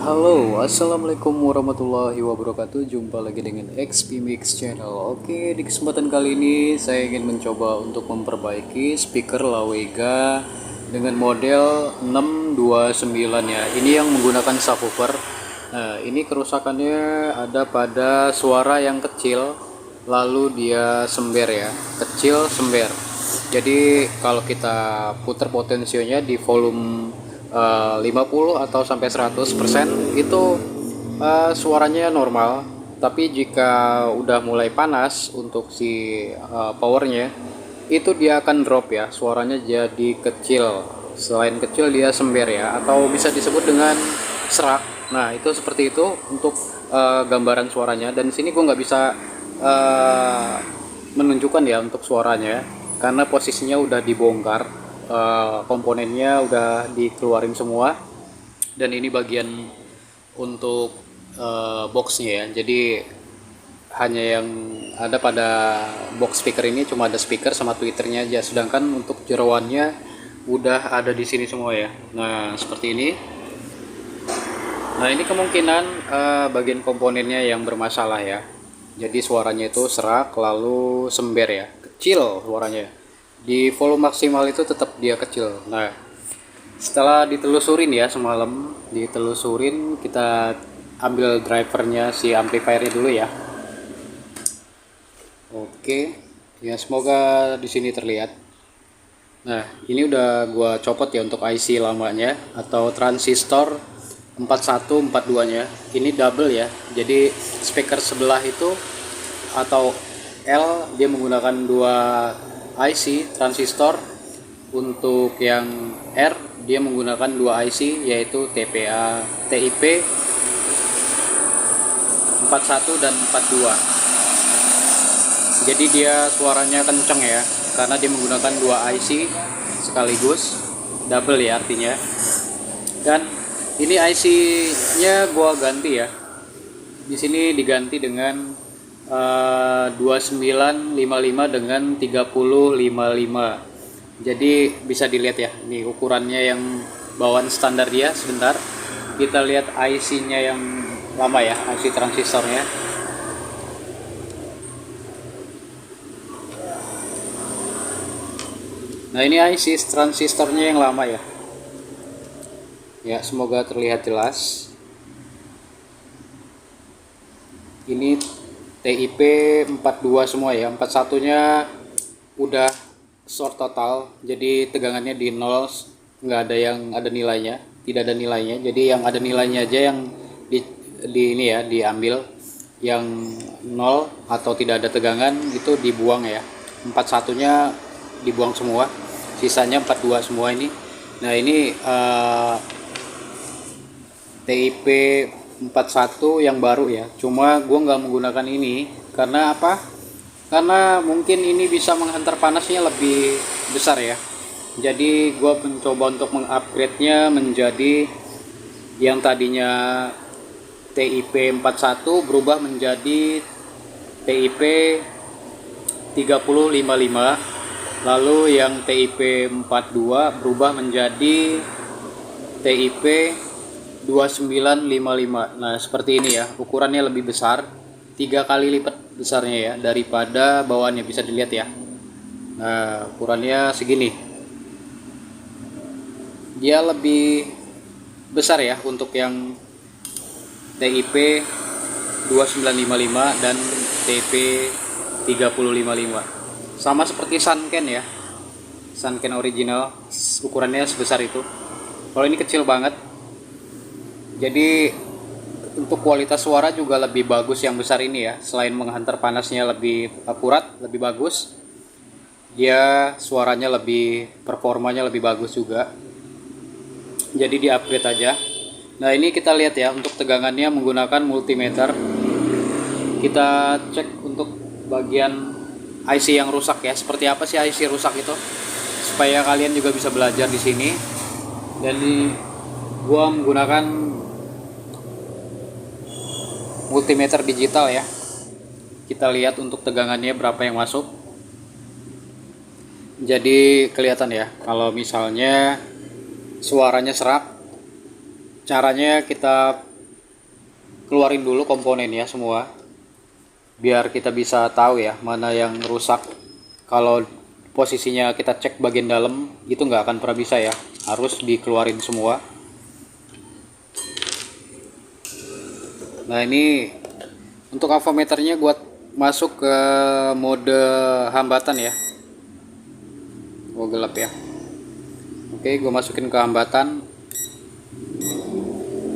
Halo, assalamualaikum warahmatullahi wabarakatuh. Jumpa lagi dengan XP Mix Channel. Oke, di kesempatan kali ini saya ingin mencoba untuk memperbaiki speaker Lawega dengan model 629 ya. Ini yang menggunakan subwoofer. Nah, ini kerusakannya ada pada suara yang kecil, lalu dia sember ya, kecil sember. Jadi kalau kita putar potensionya di volume 50 atau sampai 100% itu suaranya normal, tapi jika udah mulai panas untuk si powernya itu dia akan drop ya, suaranya jadi kecil. Selain kecil dia sember ya, atau bisa disebut dengan serak. Nah itu seperti itu untuk gambaran suaranya. Dan di sini gue nggak bisa menunjukkan ya untuk suaranya karena posisinya udah dibongkar, komponennya udah dikeluarin semua, dan ini bagian untuk boxnya ya. Jadi hanya yang ada pada box speaker ini cuma ada speaker sama tweeternya aja, sedangkan untuk jeroannya udah ada di sini semua ya. Nah seperti ini. Nah ini kemungkinan bagian komponennya yang bermasalah ya. Jadi suaranya itu serak lalu sember ya, kecil suaranya. Di volume maksimal itu tetap dia kecil. Nah setelah ditelusurin ya, semalam ditelusurin, kita ambil drivernya si amplifiernya dulu ya. Oke ya, semoga di sini terlihat. Nah ini udah gua copot ya untuk IC lamanya atau transistor 4142 nya. Ini double ya, jadi speaker sebelah itu atau L dia menggunakan dua IC transistor. Untuk yang R dia menggunakan dua IC, yaitu TIP 41 dan 42. Jadi dia suaranya kenceng ya, karena dia menggunakan dua IC sekaligus, double ya artinya. Dan ini IC-nya gua ganti ya. Di sini diganti dengan 2955 dengan 3055. Jadi bisa dilihat ya, ini ukurannya yang bawaan standar dia. Sebentar kita lihat IC-nya yang lama ya, IC transistornya. Nah ini IC transistornya yang lama ya. Ya semoga terlihat jelas. Ini TIP 42 semua ya. 41 nya udah short total, jadi tegangannya di nol, nggak ada yang ada nilainya, tidak ada nilainya. Jadi yang ada nilainya aja yang di ini ya diambil, yang nol atau tidak ada tegangan itu dibuang ya. 41 nya dibuang semua, sisanya 42 semua ini. Nah ini TIP 41 yang baru ya, cuma gua nggak menggunakan ini karena apa? Karena mungkin ini bisa menghantar panasnya lebih besar ya. Jadi gue mencoba untuk mengupgrade-nya menjadi yang tadinya TIP 41 berubah menjadi TIP 3055. Lalu yang TIP 42 berubah menjadi TIP 2955. Nah seperti ini ya, ukurannya lebih besar, 3 kali lipat besarnya ya daripada bawaannya, bisa dilihat ya. Nah ukurannya segini, dia lebih besar ya untuk yang TIP 2955 dan TIP 3055. Sama seperti Sanken ya, Sanken original ukurannya sebesar itu. Kalau ini kecil banget. Jadi untuk kualitas suara juga lebih bagus yang besar ini ya. Selain menghantar panasnya lebih akurat, lebih bagus, dia suaranya lebih, performanya lebih bagus juga. Jadi di upgrade aja. Nah ini kita lihat ya, untuk tegangannya menggunakan multimeter. Kita cek untuk bagian IC yang rusak ya. Seperti apa sih IC rusak itu, supaya kalian juga bisa belajar di sini. Dan gua menggunakan multimeter digital ya. Kita lihat untuk tegangannya berapa yang masuk. Jadi kelihatan ya kalau misalnya suaranya serak, caranya kita keluarin dulu komponennya semua biar kita bisa tahu ya mana yang rusak. Kalau posisinya kita cek bagian dalam itu nggak akan pernah bisa ya, harus dikeluarin semua. Nah ini untuk avometernya buat masuk ke mode hambatan ya. Oh gelap ya. Oke, gue masukin ke hambatan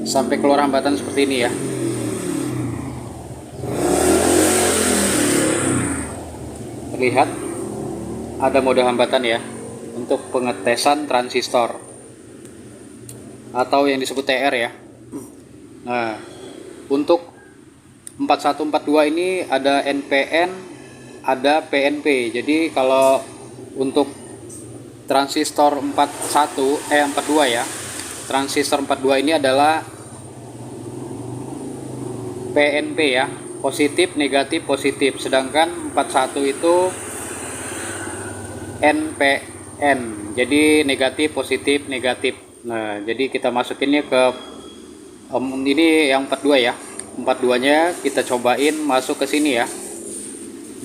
sampai keluar hambatan seperti ini ya. Terlihat ada mode hambatan ya untuk pengetesan transistor atau yang disebut TR ya. Nah, untuk 4142 ini ada NPN, ada PNP. Jadi kalau untuk transistor 42 ya. Transistor 42 ini adalah PNP ya, positif, negatif, positif. Sedangkan 41 itu NPN. Jadi negatif, positif, negatif. Nah, jadi kita masukinnya ke ini yang 42 ya. 42-nya kita cobain masuk ke sini ya.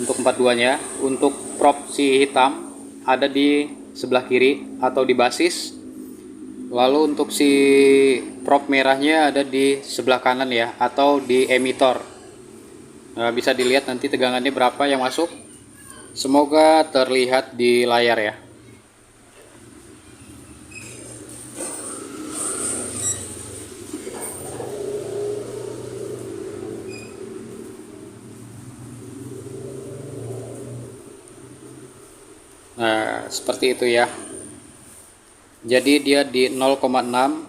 Untuk 42-nya, untuk probe si hitam ada di sebelah kiri atau di basis. Lalu untuk si probe merahnya ada di sebelah kanan ya, atau di emitor. Nah, bisa dilihat nanti tegangannya berapa yang masuk. Semoga terlihat di layar ya. Nah, seperti itu ya. Jadi dia di 0,6.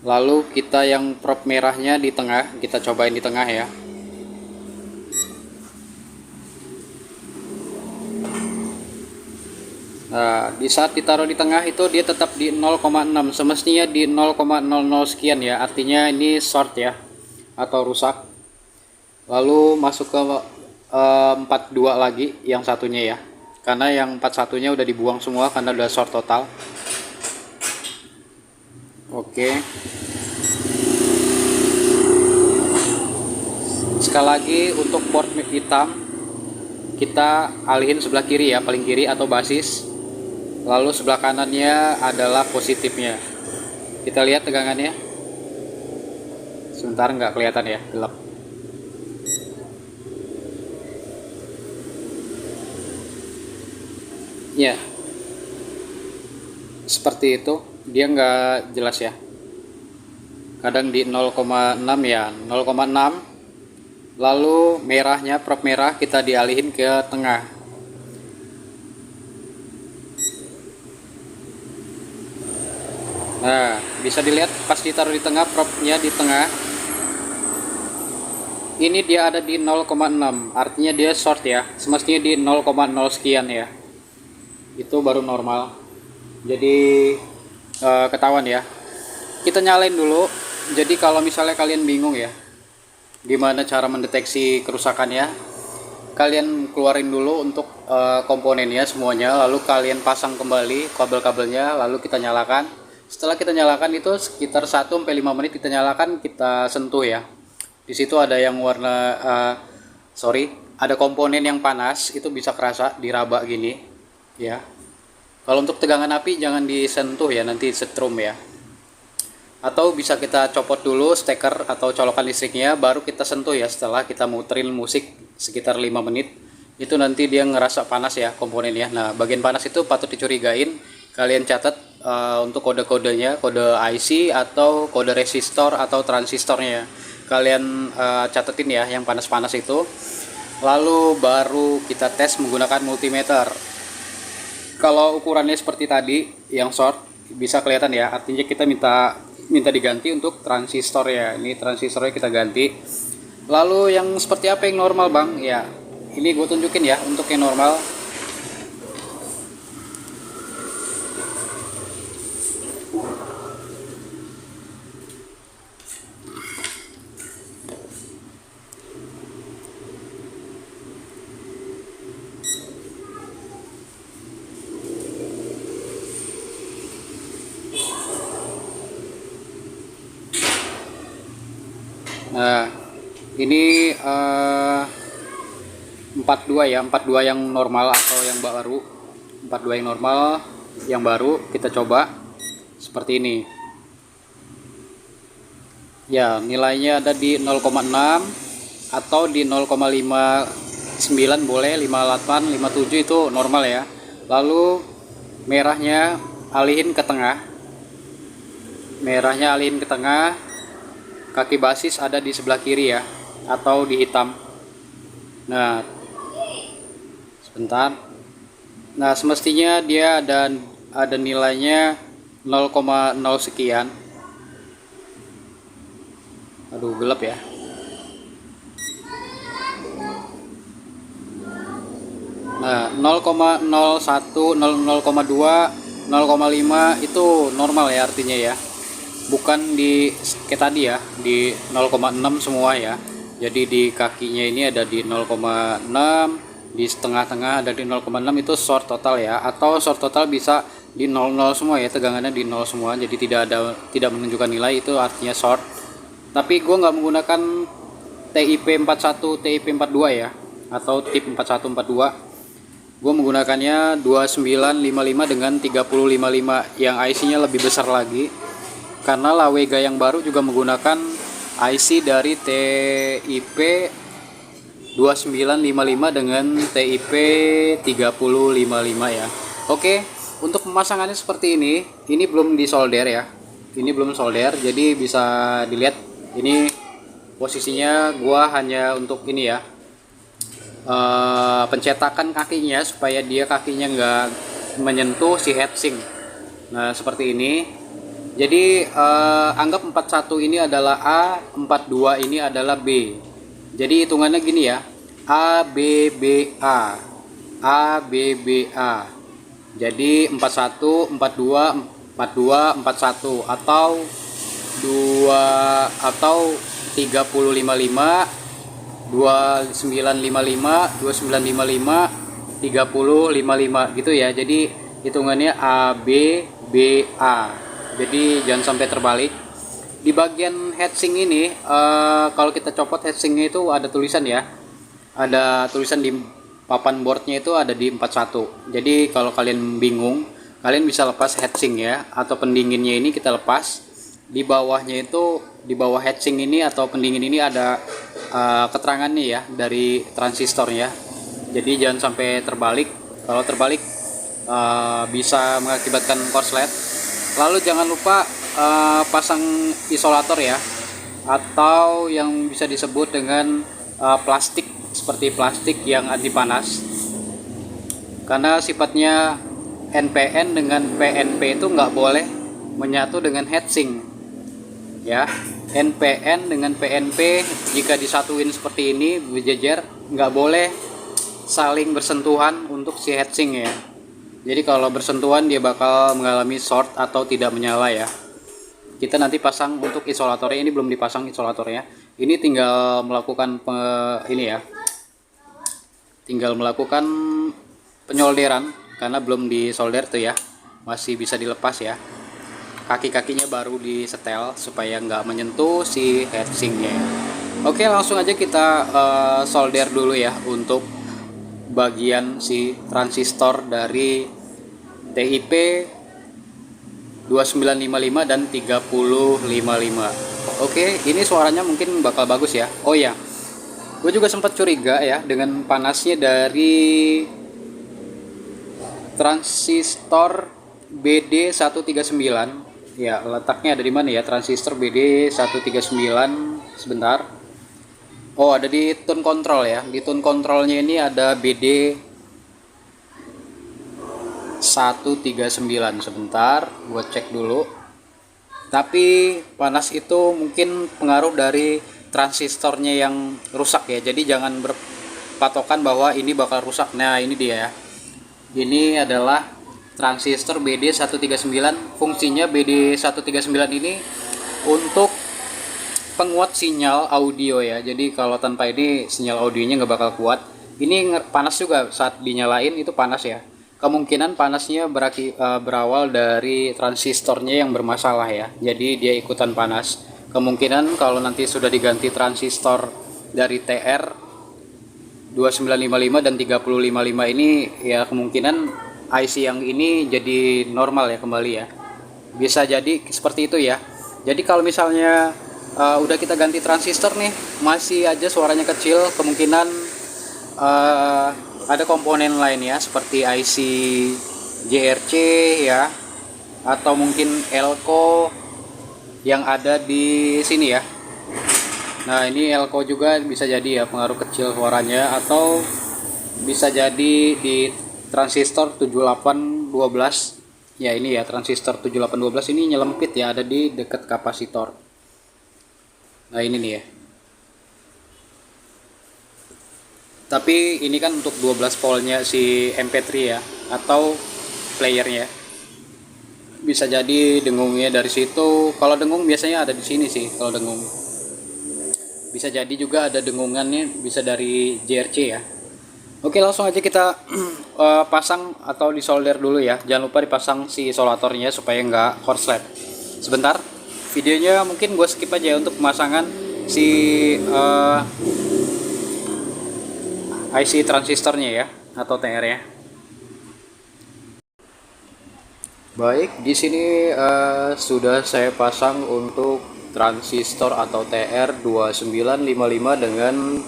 Lalu kita yang probe merahnya di tengah, kita cobain di tengah ya. Nah, di saat ditaruh di tengah itu dia tetap di 0,6. Semestinya di 0,00 sekian ya. Artinya ini short ya, atau rusak. Lalu masuk ke 42 lagi yang satunya ya. Karena yang 41-nya udah dibuang semua karena udah short total. Oke. Sekali lagi untuk port hitam kita alihin sebelah kiri ya, paling kiri atau basis. Lalu sebelah kanannya adalah positifnya. Kita lihat tegangannya. Sebentar nggak kelihatan ya, gelap. Ya, seperti itu. Dia nggak jelas ya. Kadang di 0,6 ya, 0,6. Lalu merahnya, probe merah kita dialihin ke tengah. Nah, bisa dilihat pas ditaruh di tengah, probe-nya di tengah. Ini dia ada di 0,6, artinya dia short ya. Semestinya di 0,0 sekian ya. Itu baru normal. Jadi ketahuan ya. Kita nyalain dulu. Jadi kalau misalnya kalian bingung ya gimana cara mendeteksi kerusakannya, kalian keluarin dulu untuk komponennya semuanya, lalu kalian pasang kembali kabel-kabelnya, lalu kita nyalakan. Setelah kita nyalakan itu sekitar 1-5 menit kita nyalakan, kita sentuh ya. Di situ ada yang warna ada komponen yang panas, itu bisa kerasa diraba gini ya. Kalau untuk tegangan api jangan disentuh ya, nanti setrum ya. Atau bisa kita copot dulu steker atau colokan listriknya, baru kita sentuh ya. Setelah kita muterin musik sekitar 5 menit, itu nanti dia ngerasa panas ya komponennya. Nah, bagian panas itu patut dicurigain. Kalian catat untuk kode-kodenya, kode IC atau kode resistor atau transistornya. Kalian catetin ya yang panas-panas itu. Lalu baru kita tes menggunakan multimeter. Kalau ukurannya seperti tadi yang short bisa kelihatan ya, artinya kita minta diganti untuk transistor ya. Ini transistornya kita ganti. Lalu yang seperti apa yang normal bang ya, ini gue tunjukin ya untuk yang normal. Nah, ini 42 ya, 42 yang normal atau yang baru. 42 yang normal, yang baru kita coba seperti ini. Ya, nilainya ada di 0,6 atau di 0,59 boleh, 58, 57 itu normal ya. Lalu merahnya alihin ke tengah. Merahnya alihin ke tengah. Kaki basis ada di sebelah kiri ya, atau di hitam. Nah, sebentar. Nah, semestinya dia ada nilainya 0,0 sekian. Aduh, gelap ya. Nah, 0,01, 0,2, 0,5 itu normal ya artinya ya. Bukan di kayak tadi ya, di 0,6 semua ya. Jadi di kakinya ini ada di 0,6, di setengah-tengah ada di 0,6, itu short total ya. Atau short total bisa di 00 semua ya, tegangannya di 0 semua. Jadi tidak menunjukkan nilai, itu artinya short. Tapi gue nggak menggunakan TIP 41, TIP 42 ya, atau tip 4142. Gue menggunakannya 2955 dengan 3055 yang IC-nya lebih besar lagi, karena Lawega yang baru juga menggunakan IC dari TIP 2955 dengan TIP 3055 ya. Oke, untuk pemasangannya seperti ini belum disolder ya, ini belum solder, jadi bisa dilihat ini posisinya gua hanya untuk ini ya, pencetakan kakinya supaya dia kakinya nggak menyentuh si heatsink. Nah, seperti ini. Jadi anggap 41 ini adalah A, 42 ini adalah B. Jadi hitungannya gini ya, A B B A, A B B A. Jadi 41, 42, 42, 41 atau 3055, 2955, 2955, 3055 gitu ya. Jadi hitungannya A B B A. Jadi jangan sampai terbalik. Di bagian heatsink ini kalau kita copot heatsinknya itu ada tulisan ya, ada tulisan di papan boardnya itu ada di 41. Jadi kalau kalian bingung, kalian bisa lepas heatsink ya, atau pendinginnya ini kita lepas. Di bawahnya itu, di bawah heatsink ini atau pendingin ini ada keterangan nih ya dari transistornya. Jadi jangan sampai terbalik. Kalau terbalik bisa mengakibatkan korslet. Lalu jangan lupa pasang isolator ya, atau yang bisa disebut dengan plastik, seperti plastik yang anti panas, karena sifatnya NPN dengan PNP itu nggak boleh menyatu dengan heatsink ya. NPN dengan PNP jika disatuin seperti ini berjejer, nggak boleh saling bersentuhan untuk si heatsink ya. Jadi kalau bersentuhan dia bakal mengalami short atau tidak menyala ya. Kita nanti pasang untuk isolatornya, ini belum dipasang isolatornya. Ini tinggal melakukan tinggal melakukan penyolderan, karena belum disolder tuh ya, masih bisa dilepas ya. Kaki-kakinya baru disetel supaya nggak menyentuh si heatsinknya. Oke, langsung aja kita solder dulu ya untuk bagian si transistor dari TIP 2955 dan 3055. Oke, ini suaranya mungkin bakal bagus ya. Oh ya, gue juga sempat curiga ya dengan panasnya dari transistor BD139. Ya, letaknya ada di mana ya transistor BD139? Sebentar. Oh, ada di tune control ya. Di tune controlnya ini ada BD 139. Sebentar, gue cek dulu. Tapi panas itu mungkin pengaruh dari transistornya yang rusak ya. Jadi jangan berpatokan bahwa ini bakal rusak. Nah, ini dia ya. Ini adalah transistor BD139. Fungsinya BD139 ini untuk penguat sinyal audio ya. Jadi kalau tanpa ini sinyal audionya nggak bakal kuat. Ini panas juga saat dinyalain, itu panas ya. Kemungkinan panasnya berawal dari transistornya yang bermasalah ya. Jadi dia ikutan panas. kemungkinan kalau nanti sudah diganti transistor dari TR 2955 dan 3055 ini, ya kemungkinan IC yang ini jadi normal ya kembali ya. Bisa jadi seperti itu ya. Jadi kalau misalnya udah kita ganti transistor nih, masih aja suaranya kecil, kemungkinan ada komponen lain ya, seperti IC JRC ya, atau mungkin elko yang ada di sini ya. Nah ini elko juga bisa jadi ya pengaruh kecil suaranya, atau bisa jadi di transistor 7812 ya. Ini ya transistor 7812 ini nyelempit ya, ada di dekat kapasitor. Nah ini nih ya. Tapi ini kan untuk 12 voltnya si MP3 ya, atau playernya. Bisa jadi dengungnya dari situ. Kalau dengung biasanya ada di sini sih kalau dengung. Bisa jadi juga ada dengungannya bisa dari JRC ya. Oke, langsung aja kita pasang atau disolder dulu ya. Jangan lupa dipasang si isolatornya supaya nggak korslet. Sebentar, videonya mungkin gue skip aja untuk pemasangan si IC transistornya ya, atau TR ya. Baik, di sini sudah saya pasang untuk transistor atau TR 2955 dengan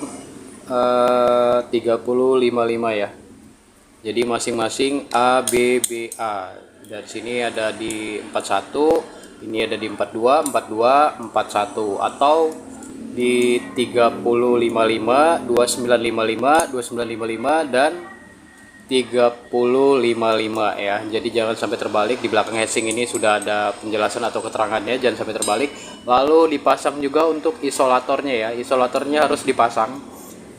3055 ya. Jadi masing-masing A, B, B, A. Dari sini ada di 41, ini ada di 42, 42, 41, atau di 3055, 2955, 2955 dan 3055 ya. Jadi jangan sampai terbalik. Di belakang heading ini sudah ada penjelasan atau keterangannya, jangan sampai terbalik. Lalu dipasang juga untuk isolatornya ya. Isolatornya harus dipasang,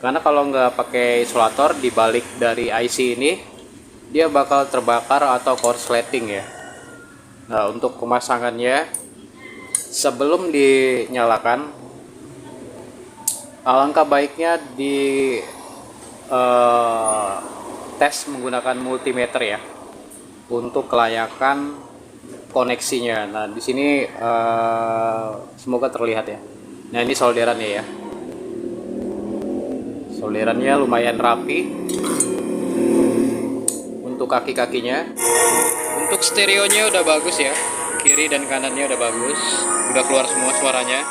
karena kalau nggak pakai isolator di balik dari IC ini, dia bakal terbakar atau korsleting ya. Nah untuk pemasangannya, sebelum dinyalakan, alangkah baiknya di tes menggunakan multimeter ya, untuk kelayakan koneksinya. Nah di sini semoga terlihat ya. Nah ini solderannya ya. Solderannya lumayan rapi untuk kaki-kakinya. Untuk stereonya udah bagus ya, kiri dan kanannya udah bagus, udah keluar semua suaranya.